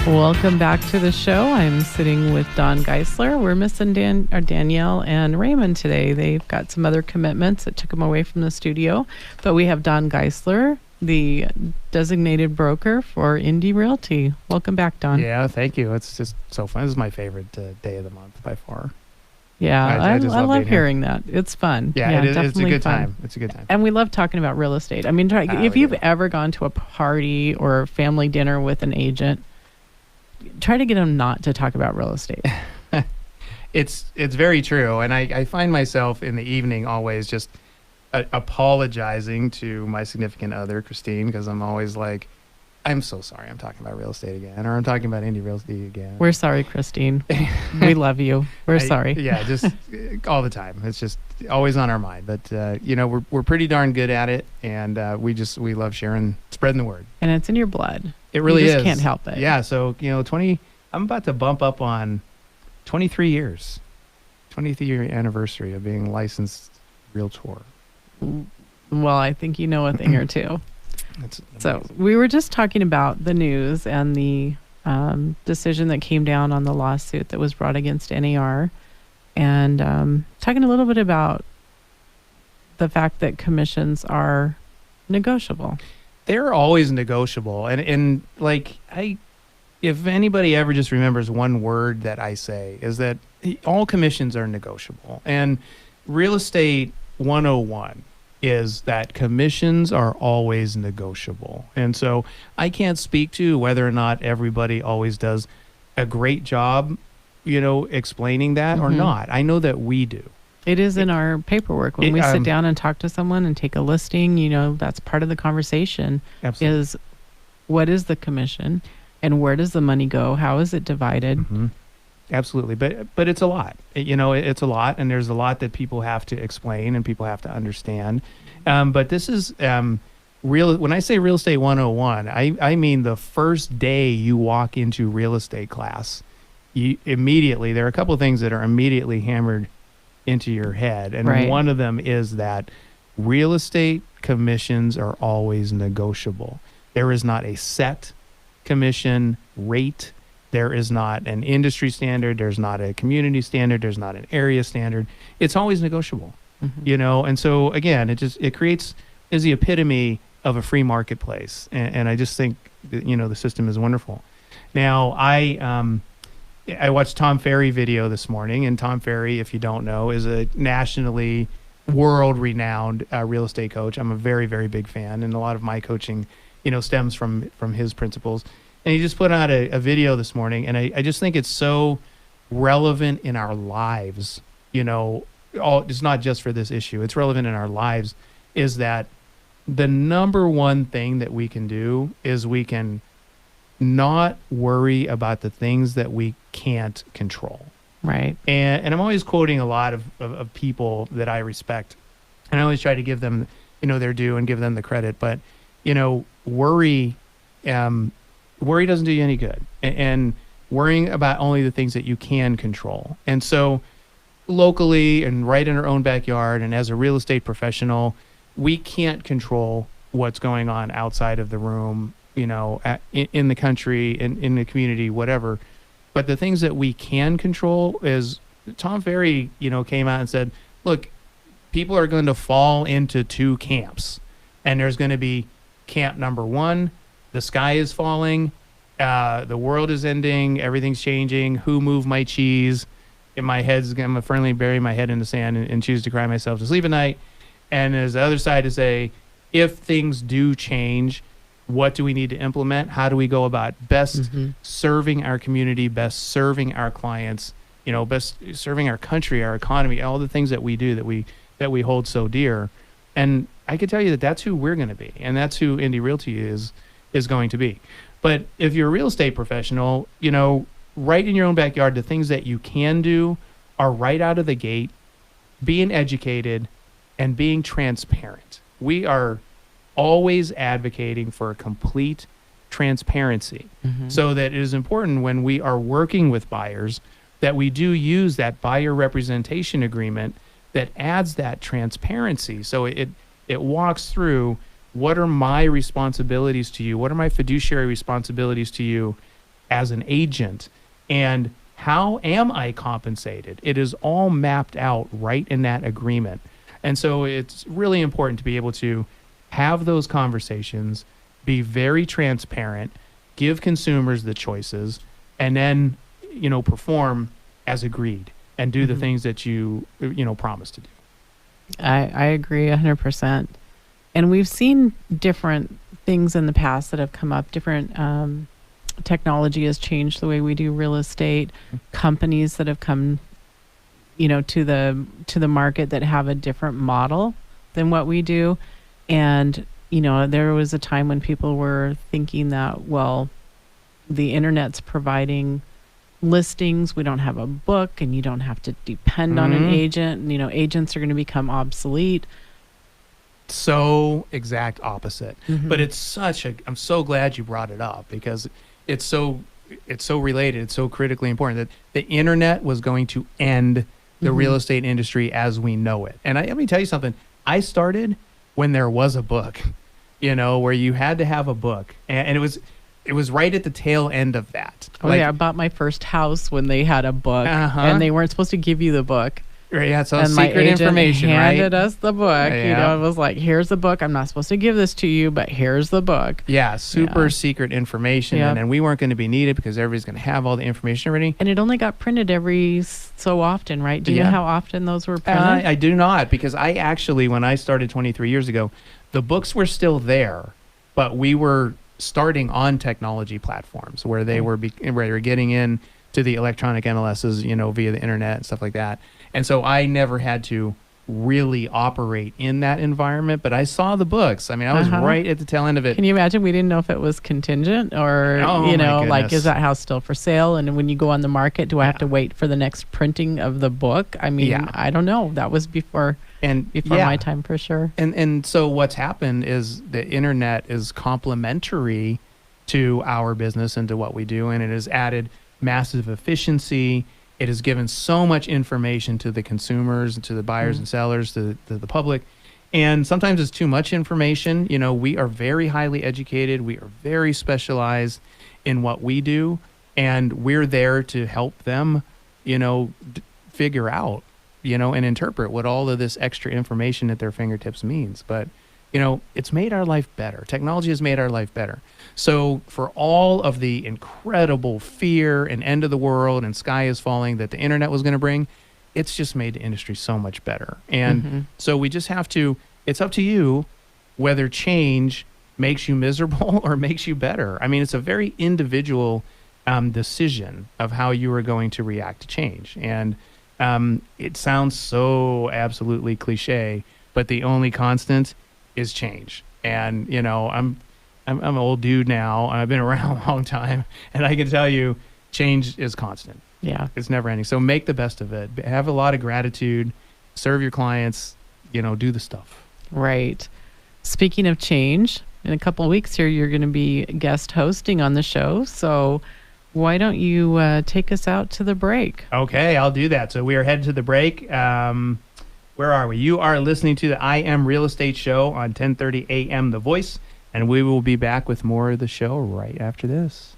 Welcome back to the show. I'm sitting with Don Geisler. We're missing Danielle and Raymond today. They've got some other commitments that took them away from the studio. But we have Don Geisler, the designated broker for Indie Realty. Welcome back, Don. Yeah, thank you. It's just so fun. This is my favorite day of the month by far. Yeah, I just love hearing that. It's fun. Yeah, it's a good time. It's a good time. And we love talking about real estate. I mean, if you've ever gone to a party or family dinner with an agent, try to get them not to talk about real estate. It's very true. And I find myself in the evening always just apologizing to my significant other, Christine, because I'm always like, I'm so sorry I'm talking about real estate again, or I'm talking about Indie Realty again. We're sorry, Christine. We love you. We're sorry. Yeah, just all the time. It's just always on our mind. But, we're pretty darn good at it, and we love sharing, spreading the word. And it's in your blood. It really is. You just can't help it. Yeah, so, I'm about to bump up on 23 years, 23 year anniversary of being licensed realtor. Well, I think you know a thing or two. So we were just talking about the news and the decision that came down on the lawsuit that was brought against NAR, and talking a little bit about the fact that commissions are negotiable. They're always negotiable. And if anybody ever just remembers one word that I say is that all commissions are negotiable. And real estate 101 is that commissions are always negotiable. And so I can't speak to whether or not everybody always does a great job, explaining that or not. I know that we do. It is in our paperwork. When we sit down and talk to someone and take a listing, that's part of the conversation. Absolutely. Is what is the commission and where does the money go? How is it divided? Mm-hmm. Absolutely. But it's a lot. It's a lot, and there's a lot that people have to explain and people have to understand. But this is real. When I say real estate 101, I mean the first day you walk into real estate class, there are a couple of things that are immediately hammered into your head. And one of them is that real estate commissions are always negotiable. There is not a set commission rate. There is not an industry standard. There's not a community standard. There's not an area standard. It's always negotiable, And so again, it creates is the epitome of a free marketplace. And I just think that, the system is wonderful. Now, I watched Tom Ferry video this morning, and Tom Ferry, if you don't know, is a nationally world-renowned real estate coach. I'm a very, very big fan, and a lot of my coaching, stems from his principles. And he just put out a video this morning, and I just think it's so relevant in our lives. It's not just for this issue. It's relevant in our lives, is that the number one thing that we can do is we can not worry about the things that we can't control. Right. And I'm always quoting a lot of people that I respect, and I always try to give them, their due and give them the credit. But, worry doesn't do you any good, and worrying about only the things that you can control. And so locally and right in our own backyard, and as a real estate professional, we can't control what's going on outside of the room, in the country, in the community, whatever. But the things that we can control is Tom Ferry, came out and said, look, people are going to fall into two camps, and there's going to be camp number one. The sky is falling. The world is ending. Everything's changing. Who moved my cheese? I'm going to firmly bury my head in the sand and choose to cry myself to sleep at night. And there's the other side to say, if things do change, what do we need to implement? How do we go about best serving our community, best serving our clients, best serving our country, our economy, all the things that we do that we hold so dear. And I can tell you that that's who we're going to be, and that's who Indie Realty is going to be. But if you're a real estate professional, right in your own backyard, the things that you can do are right out of the gate, being educated and being transparent. We are always advocating for a complete transparency, so that it is important when we are working with buyers that we do use that buyer representation agreement that adds that transparency. So it walks through, what are my responsibilities to you? What are my fiduciary responsibilities to you as an agent, and how am I compensated? It is all mapped out right in that agreement. And so it's really important to be able to have those conversations, be very transparent, give consumers the choices, and then, perform as agreed and do the things that you promised to do. I agree 100%. And we've seen different things in the past that have come up. Different technology has changed the way we do real estate. Companies that have come, to the market that have a different model than what we do. And, there was a time when people were thinking that, well, the internet's providing listings. We don't have a book, and you don't have to depend on an agent. And, agents are going to become obsolete. So exact opposite. But I'm so glad you brought it up, because it's so related. It's so critically important that the internet was going to end the real estate industry as we know it. And let me tell you something. I started when there was a book, where you had to have a book, and it was right at the tail end of that. I bought my first house when they had a book, and they weren't supposed to give you the book. Right, yeah, so and secret my agent information, handed right? us the book. Yeah. It was like, here's the book. I'm not supposed to give this to you, but here's the book. Yeah, super secret information. Yep. And then we weren't going to be needed because everybody's going to have all the information already. And it only got printed every so often, right? Do you know how often those were printed? I do not, because I actually, when I started 23 years ago, the books were still there, but we were starting on technology platforms where they were where they were getting in to the electronic MLSs, via the internet and stuff like that. And so I never had to really operate in that environment, but I saw the books. I mean, I was right at the tail end of it. Can you imagine? We didn't know if it was contingent or, like, is that house still for sale? And when you go on the market, do I have to wait for the next printing of the book? I mean, I don't know. That was before my time for sure. And so what's happened is the internet is complementary to our business and to what we do, and it has added massive efficiency. It has given so much information to the consumers and to the buyers and sellers, to the public. And sometimes it's too much information. We are very highly educated. We are very specialized in what we do. And we're there to help them, figure out, and interpret what all of this extra information at their fingertips means. But, it's made our life better. Technology has made our life better. So for all of the incredible fear and end of the world and sky is falling that the internet was going to bring, it's just made the industry so much better. And so we just have to, it's up to you whether change makes you miserable or makes you better. I mean, it's a very individual decision of how you are going to react to change. And it sounds so absolutely cliche, but the only constant is change. And, I'm an old dude now. I've been around a long time, and I can tell you change is constant. Yeah. It's never ending. So make the best of it. Have a lot of gratitude, serve your clients, do the stuff. Right. Speaking of change, in a couple of weeks here, you're going to be guest hosting on the show. So why don't you take us out to the break? Okay, I'll do that. So we are headed to the break. Where are we? You are listening to the I Am Real Estate Show on 10:30 a.m. The Voice, and we will be back with more of the show right after this.